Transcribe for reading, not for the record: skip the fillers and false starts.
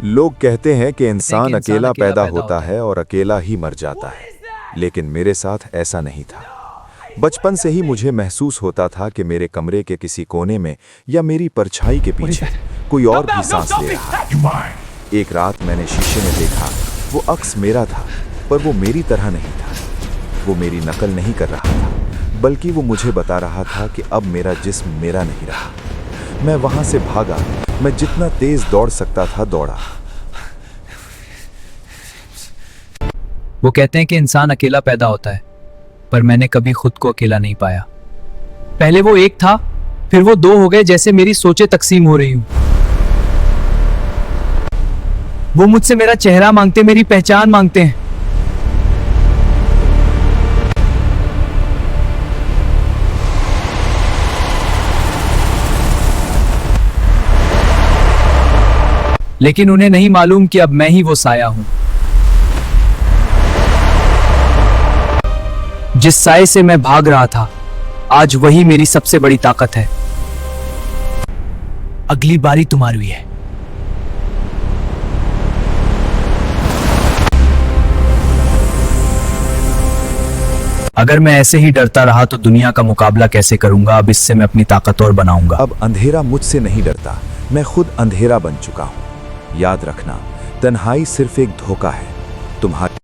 लोग कहते हैं कि इंसान अकेला पैदा होता है और अकेला ही मर जाता है, लेकिन मेरे साथ ऐसा नहीं था। बचपन से ही मुझे महसूस होता था कि मेरे कमरे के किसी कोने में या मेरी परछाई के पीछे कोई और भी सांस ले रहा है। एक रात मैंने शीशे में देखा, वो अक्स मेरा था, पर वो मेरी तरह नहीं था। वो मेरी नकल नहीं कर रहा था, बल्कि वो मुझे बता रहा था कि अब मेरा जिस्म मेरा नहीं रहा। मैं वहां से भागा। मैं जितना तेज दौड़ सकता था दौड़ा। वो कहते हैं कि इंसान अकेला पैदा होता है, पर मैंने कभी खुद को अकेला नहीं पाया। पहले वो एक था, फिर वो दो हो गए, जैसे मेरी सोचें तकसीम हो रही हूं। वो मुझसे मेरा चेहरा मांगते, मेरी पहचान मांगते हैं। लेकिन उन्हें नहीं मालूम कि अब मैं ही वो साया हूं, जिस साये से मैं भाग रहा था। आज वही मेरी सबसे बड़ी ताकत है। अगली बारी तुम्हारी है। अगर मैं ऐसे ही डरता रहा तो दुनिया का मुकाबला कैसे करूंगा। अब इससे मैं अपनी ताकत और बनाऊंगा। अब अंधेरा मुझसे नहीं डरता, मैं खुद अंधेरा बन चुका हूं। याद रखना, तन्हाई सिर्फ एक धोखा है। तुम्हारी